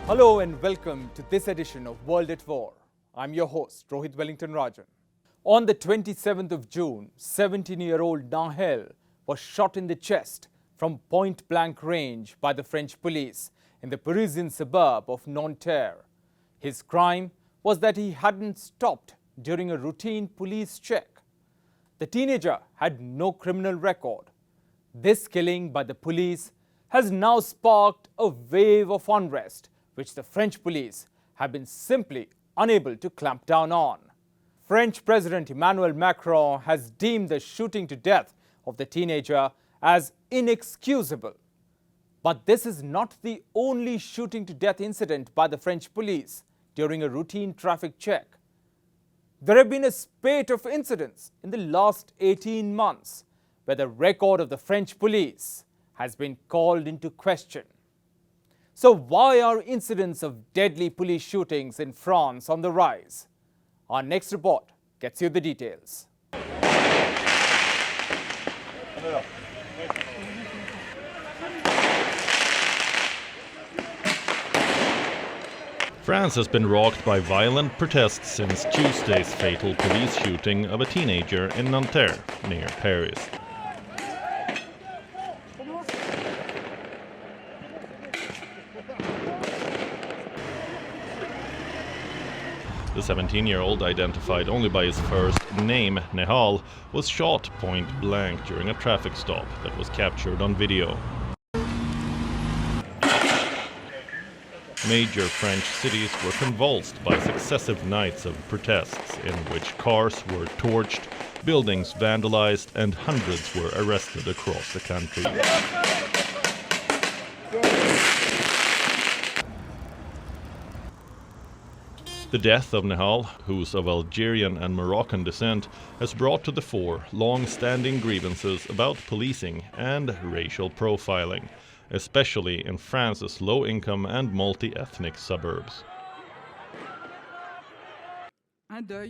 Hello and welcome to this edition of World at War. I'm your host, Rohit Wellington. On the 27th of June, 17-year-old Nahel was shot in the chest from point-blank range by the French police in the Parisian suburb of Nanterre. His crime was that he hadn't stopped during a routine police check. The teenager had no criminal record. This killing by the police has now sparked a wave of unrest, which the French police have been simply unable to clamp down on. French President Emmanuel Macron has deemed the shooting to death of the teenager as inexcusable. But this is not the only shooting to death incident by the French police during a routine traffic check. There have been a spate of incidents in the last 18 months where the record of the French police has been called into question. So why are incidents of deadly police shootings in France on the rise? Our next report gets you the details. France has been rocked by violent protests since Tuesday's fatal police shooting of a teenager in Nanterre, near Paris. The 17-year-old, identified only by his first name, Nehal, was shot point blank during a traffic stop that was captured on video. Major French cities were convulsed by successive nights of protests in which cars were torched, buildings vandalized, and hundreds were arrested across the country. The death of Nehal, who's of Algerian and Moroccan descent, has brought to the fore long-standing grievances about policing and racial profiling, especially in France's low-income and multi-ethnic suburbs.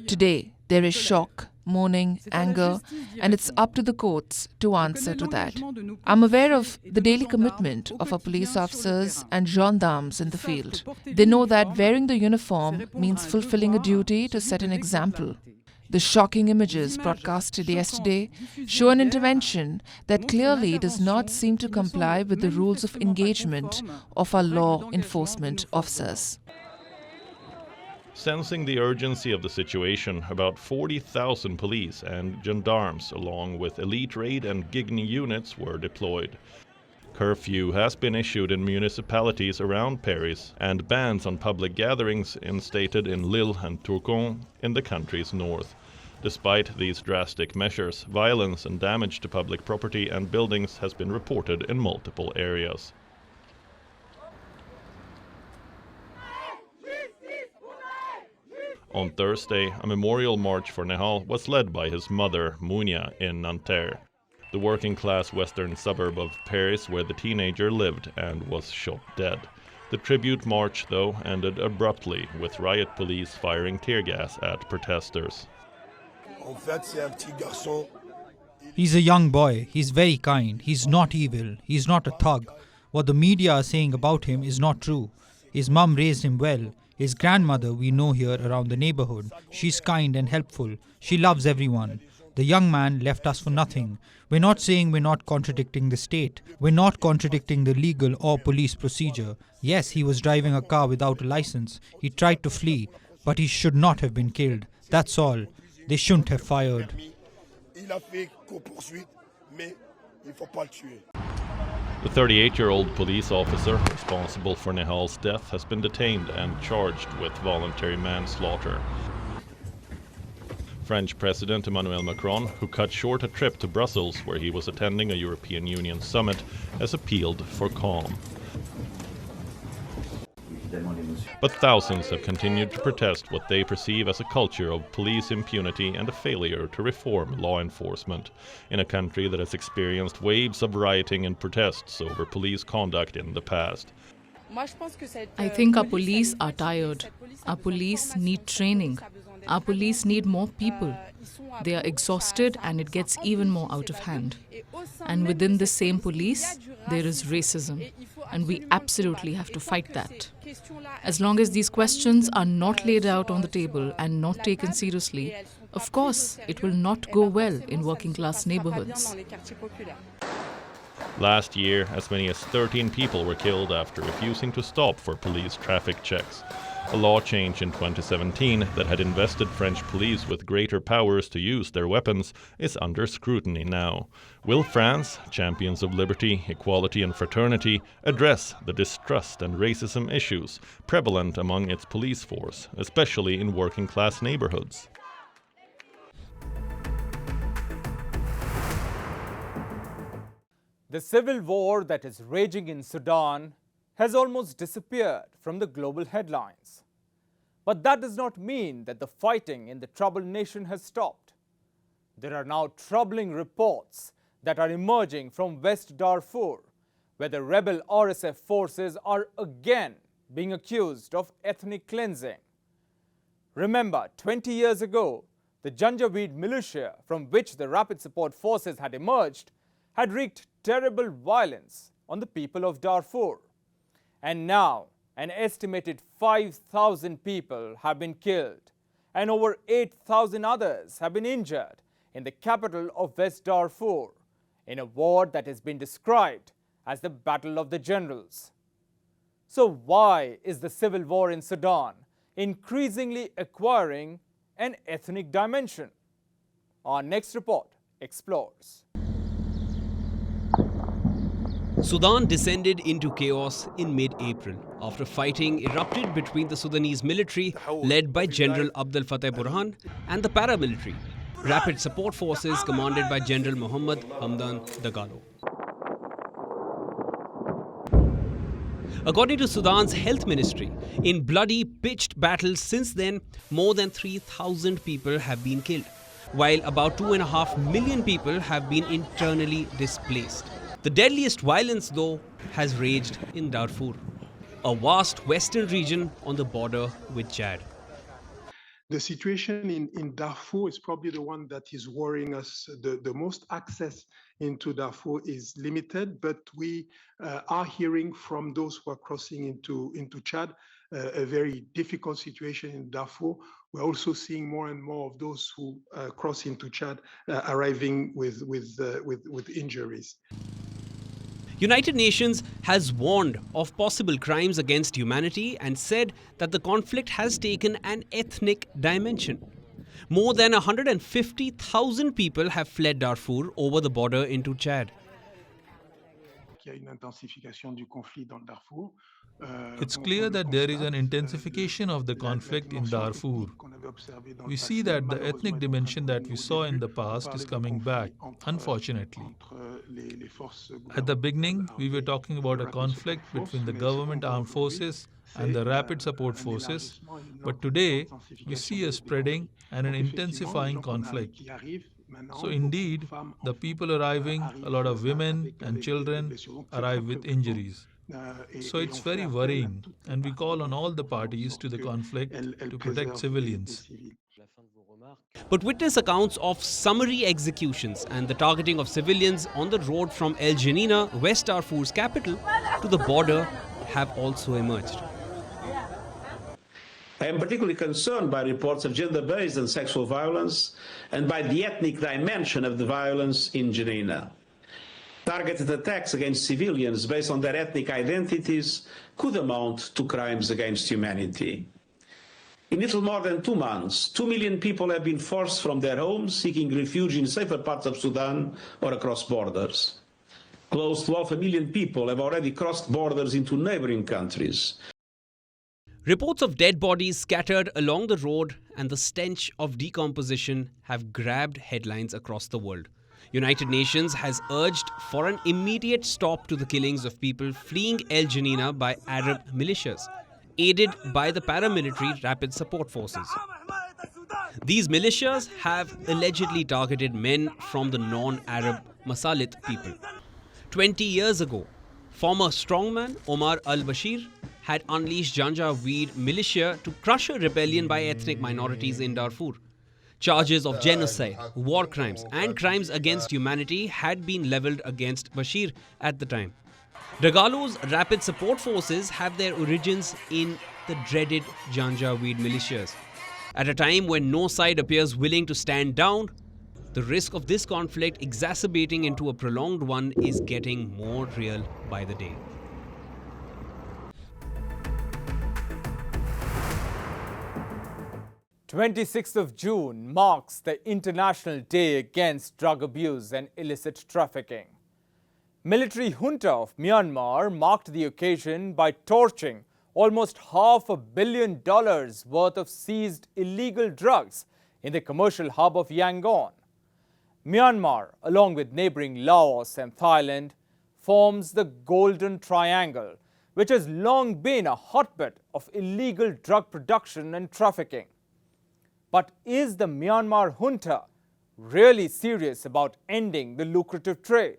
Today, there is shock, mourning, anger, and it's up to the courts to answer to that. I'm aware of the daily commitment of our police officers and gendarmes in the field. They know that wearing the uniform means fulfilling a duty to set an example. The shocking images broadcasted yesterday show an intervention that clearly does not seem to comply with the rules of engagement of our law enforcement officers. Sensing the urgency of the situation, about 40,000 police and gendarmes, along with elite raid and Gigny units, were deployed. Curfew has been issued in municipalities around Paris, and bans on public gatherings instated in Lille and Tourcoing in the country's north. Despite these drastic measures, violence and damage to public property and buildings has been reported in multiple areas. On Thursday, a memorial march for Nehal was led by his mother, Mounia, in Nanterre, the working-class western suburb of Paris where the teenager lived and was shot dead. The tribute march, though, ended abruptly, with riot police firing tear gas at protesters. He's a young boy. He's very kind. He's not evil. He's not a thug. What the media are saying about him is not true. His mum raised him well. His grandmother we know here around the neighborhood. She's kind and helpful. She loves everyone. The young man left us for nothing. We're not saying we're not contradicting the state. We're not contradicting the legal or police procedure. Yes, he was driving a car without a license. He tried to flee, but he should not have been killed. That's all. They shouldn't have fired. The 38-year-old police officer responsible for Nehal's death has been detained and charged with voluntary manslaughter. French President Emmanuel Macron, who cut short a trip to Brussels where he was attending a European Union summit, has appealed for calm. But thousands have continued to protest what they perceive as a culture of police impunity and a failure to reform law enforcement in a country that has experienced waves of rioting and protests over police conduct in the past. I think our police are tired. Our police need training. Our police need more people. They are exhausted and it gets even more out of hand. And within the same police, there is racism. And we absolutely have to fight that. As long as these questions are not laid out on the table and not taken seriously, of course, it will not go well in working-class neighborhoods. Last year, as many as 13 people were killed after refusing to stop for police traffic checks. A law change in 2017 that had invested French police with greater powers to use their weapons is under scrutiny now. Will France, champions of liberty, equality and fraternity, address the distrust and racism issues prevalent among its police force, especially in working-class neighborhoods? The civil war that is raging in Sudan has almost disappeared from the global headlines. But that does not mean that the fighting in the troubled nation has stopped. There are now troubling reports that are emerging from West Darfur, where the rebel RSF forces are again being accused of ethnic cleansing. Remember, 20 years ago, the Janjaweed militia from which the Rapid Support Forces had emerged had wreaked terrible violence on the people of Darfur. And now, an estimated 5,000 people have been killed and over 8,000 others have been injured in the capital of West Darfur in a war that has been described as the Battle of the Generals. So why is the civil war in Sudan increasingly acquiring an ethnic dimension? Our next report explores. Sudan descended into chaos in mid-April after fighting erupted between the Sudanese military led by General Abdel Fattah Burhan and the paramilitary Rapid Support Forces commanded by General Mohammed Hamdan Dagalo. According to Sudan's health ministry, in bloody, pitched battles since then, more than 3,000 people have been killed, while about 2.5 million people have been internally displaced. The deadliest violence, though, has raged in Darfur, a vast western region on the border with Chad. The situation in Darfur is probably the one that is worrying us the most. Access into Darfur is limited, but we are hearing from those who are crossing into Chad a very difficult situation in Darfur. We're also seeing more and more of those who cross into Chad arriving with injuries. United Nations has warned of possible crimes against humanity and said that the conflict has taken an ethnic dimension. More than 150,000 people have fled Darfur over the border into Chad. It's clear that there is an intensification of the conflict in Darfur. We see that the ethnic dimension that we saw in the past is coming back, unfortunately. At the beginning, we were talking about a conflict between the government armed forces and the Rapid Support Forces, but today we see a spreading and an intensifying conflict. So indeed, the people arriving, a lot of women and children arrive with injuries. So it's very worrying, and we call on all the parties to the conflict to protect civilians. But witness accounts of summary executions and the targeting of civilians on the road from El Geneina, West Darfur's capital, to the border have also emerged. I am particularly concerned by reports of gender-based and sexual violence and by the ethnic dimension of the violence in Geneina. Targeted attacks against civilians based on their ethnic identities could amount to crimes against humanity. In little more than 2 months, 2 million people have been forced from their homes, seeking refuge in safer parts of Sudan or across borders. Close to 500,000 people have already crossed borders into neighboring countries. Reports of dead bodies scattered along the road and the stench of decomposition have grabbed headlines across the world. United Nations has urged for an immediate stop to the killings of people fleeing El Geneina by Arab militias, aided by the paramilitary Rapid Support Forces. These militias have allegedly targeted men from the non-Arab Masalit people. 20 years ago, former strongman Omar al-Bashir had unleashed Janjaweed militia to crush a rebellion by ethnic minorities in Darfur. Charges of genocide, war crimes and crimes against humanity had been leveled against Bashir at the time. Dagalo's rapid support forces have their origins in the dreaded Janjaweed militias. At a time when no side appears willing to stand down, the risk of this conflict exacerbating into a prolonged one is getting more real by the day. June 26th marks the International Day Against Drug Abuse and Illicit Trafficking. Military junta of Myanmar marked the occasion by torching almost $500 million worth of seized illegal drugs in the commercial hub of Yangon. Myanmar, along with neighboring Laos and Thailand, forms the Golden Triangle, which has long been a hotbed of illegal drug production and trafficking. But is the Myanmar junta really serious about ending the lucrative trade?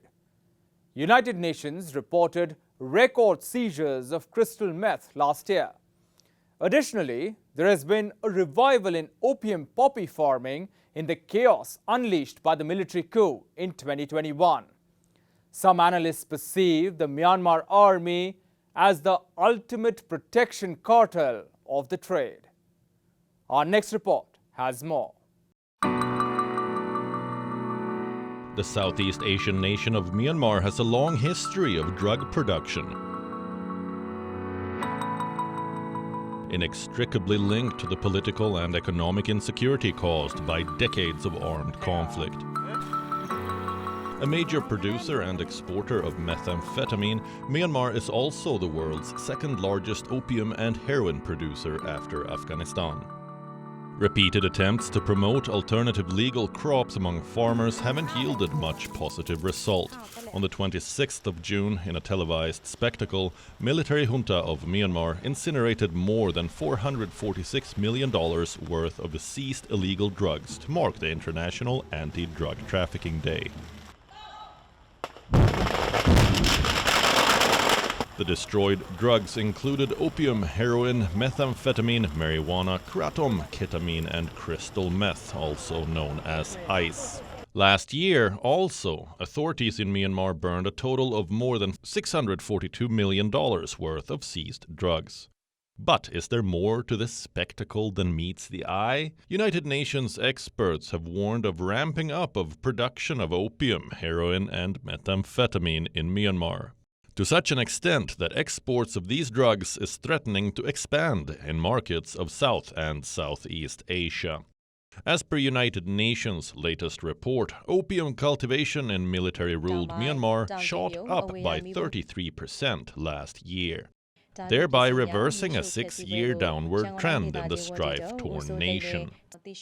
United Nations reported record seizures of crystal meth last year. Additionally, there has been a revival in opium poppy farming in the chaos unleashed by the military coup in 2021. Some analysts perceive the Myanmar army as the ultimate protection cartel of the trade. Our next report has more. The Southeast Asian nation of Myanmar has a long history of drug production. Inextricably linked to the political and economic insecurity caused by decades of armed conflict. A major producer and exporter of methamphetamine, Myanmar is also the world's second largest opium and heroin producer after Afghanistan. Repeated attempts to promote alternative legal crops among farmers haven't yielded much positive result. On the 26th of June, in a televised spectacle, military junta of Myanmar incinerated more than $446 million worth of the seized illegal drugs to mark the International Anti-Drug Trafficking Day. The destroyed drugs included opium, heroin, methamphetamine, marijuana, kratom, ketamine, and crystal meth, also known as ice. Last year, also, authorities in Myanmar burned a total of more than $642 million worth of seized drugs. But is there more to this spectacle than meets the eye? United Nations experts have warned of ramping up of production of opium, heroin, and methamphetamine in Myanmar, to such an extent that exports of these drugs is threatening to expand in markets of South and Southeast Asia. As per United Nations' latest report, opium cultivation in military-ruled Myanmar shot up by 33% last year, thereby reversing a 6-year downward trend in the strife-torn nation.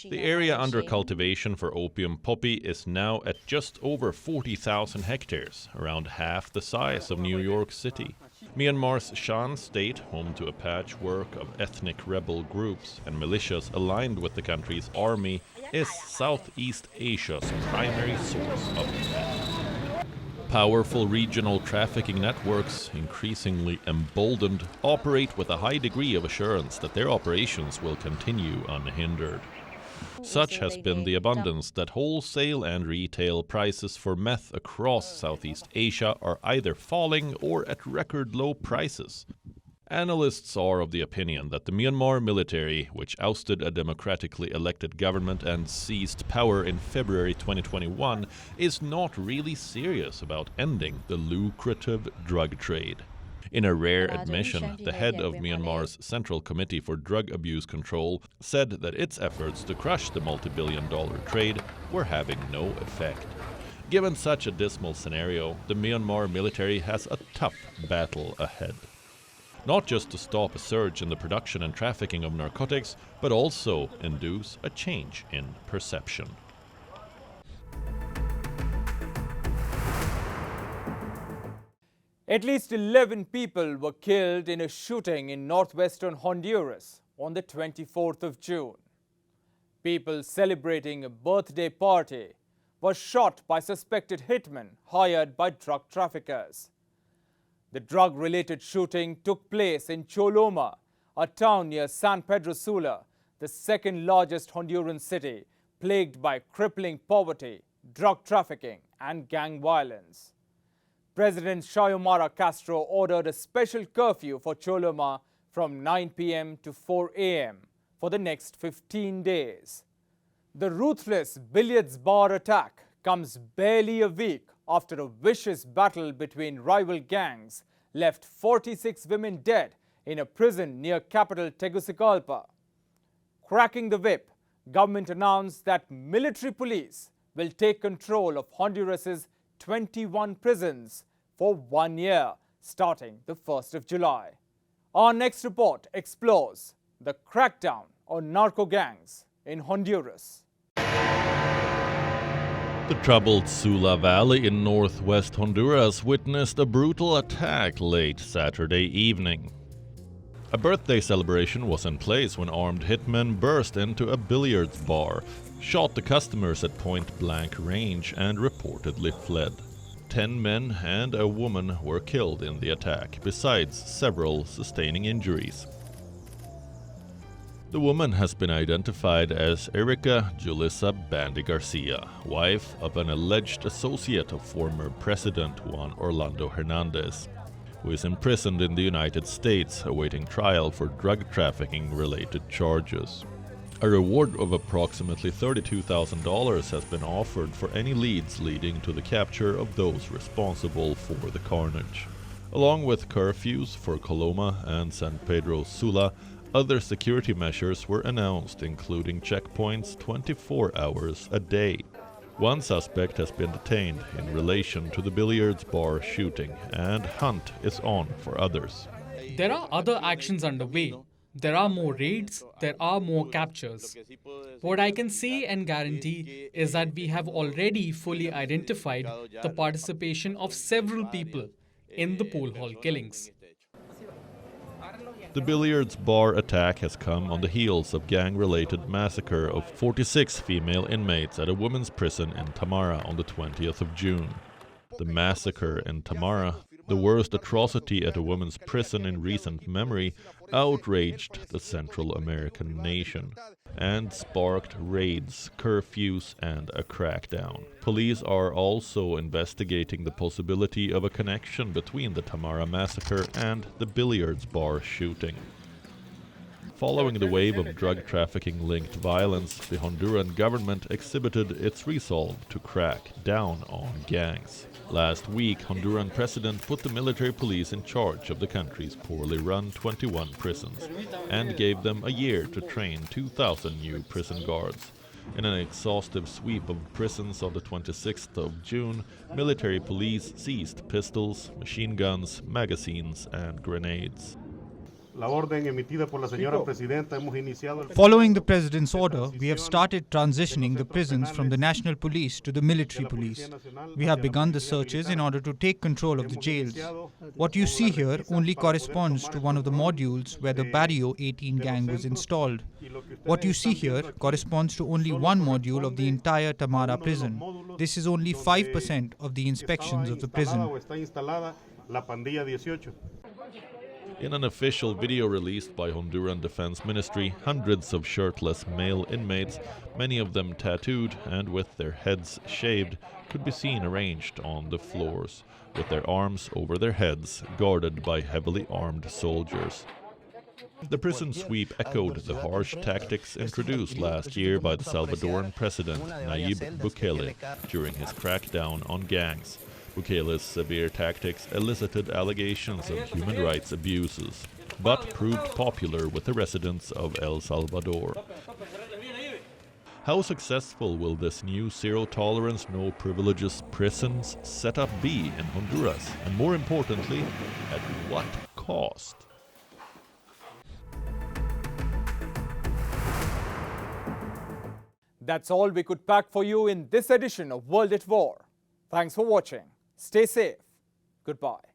The area under cultivation for opium poppy is now at just over 40,000 hectares, around half the size of New York City. Myanmar's Shan state, home to a patchwork of ethnic rebel groups and militias aligned with the country's army, is Southeast Asia's primary source of meth. Powerful regional trafficking networks, increasingly emboldened, operate with a high degree of assurance that their operations will continue unhindered. Such has been the abundance that wholesale and retail prices for meth across Southeast Asia are either falling or at record low prices. Analysts are of the opinion that the Myanmar military, which ousted a democratically elected government and seized power in February 2021, is not really serious about ending the lucrative drug trade. In a rare admission, the head of Myanmar's Central Committee for Drug Abuse Control said that its efforts to crush the multi-billion-dollar trade were having no effect. Given such a dismal scenario, the Myanmar military has a tough battle ahead. Not just to stop a surge in the production and trafficking of narcotics, but also induce a change in perception. At least 11 people were killed in a shooting in northwestern Honduras on the 24th of June. People celebrating a birthday party were shot by suspected hitmen hired by drug traffickers. The drug-related shooting took place in Choloma, a town near San Pedro Sula, the second largest Honduran city, plagued by crippling poverty, drug trafficking, and gang violence. President Xiomara Castro ordered a special curfew for Choloma from 9 p.m. to 4 a.m. for the next 15 days. The ruthless billiards bar attack comes barely a week after a vicious battle between rival gangs left 46 women dead in a prison near capital Tegucigalpa. Cracking the whip, government announced that military police will take control of Honduras's 21 prisons for 1 year, starting the 1st of July. Our next report explores the crackdown on narco gangs in Honduras. The troubled Sula Valley in northwest Honduras witnessed a brutal attack late Saturday evening. A birthday celebration was in place when armed hitmen burst into a billiards bar, shot the customers at point-blank range and reportedly fled. 10 men and a woman were killed in the attack, besides several sustaining injuries. The woman has been identified as Erika Julissa Bandy Garcia, wife of an alleged associate of former President Juan Orlando Hernandez, who is imprisoned in the United States awaiting trial for drug trafficking-related charges. A reward of approximately $32,000 has been offered for any leads leading to the capture of those responsible for the carnage. Along with curfews for Coloma and San Pedro Sula, other security measures were announced, including checkpoints 24 hours a day. One suspect has been detained in relation to the billiards bar shooting, and hunt is on for others. There are other actions underway. There are more raids, there are more captures. What I can say and guarantee is that we have already fully identified the participation of several people in the pool hall killings. The billiards bar attack has come on the heels of gang-related massacre of 46 female inmates at a women's prison in Tamara on the 20th of June. The massacre in Tamara, the worst atrocity at a women's prison in recent memory, outraged the Central American nation and sparked raids, curfews, and a crackdown. Police are also investigating the possibility of a connection between the Tamara massacre and the billiards bar shooting. Following the wave of drug trafficking-linked violence, the Honduran government exhibited its resolve to crack down on gangs. Last week, Honduran president put the military police in charge of the country's poorly run 21 prisons and gave them a year to train 2,000 new prison guards. In an exhaustive sweep of prisons on the 26th of June, military police seized pistols, machine guns, magazines, and grenades. Following the President's order, we have started transitioning the prisons from the National Police to the Military Police. We have begun the searches in order to take control of the jails. What you see here only corresponds to one of the modules where the Barrio 18 gang was installed. What you see here corresponds to only one module of the entire Tamara prison. This is only 5% of the inspections of the prison. In an official video released by Honduran Defense Ministry, hundreds of shirtless male inmates, many of them tattooed and with their heads shaved, could be seen arranged on the floors, with their arms over their heads, guarded by heavily armed soldiers. The prison sweep echoed the harsh tactics introduced last year by the Salvadoran president, Nayib Bukele, during his crackdown on gangs. Bukele's severe tactics elicited allegations of human rights abuses, but proved popular with the residents of El Salvador. How successful will this new zero-tolerance, no-privileges prisons setup be in Honduras? And more importantly, at what cost? That's all we could pack for you in this edition of World at War. Thanks for watching. Stay safe. Goodbye.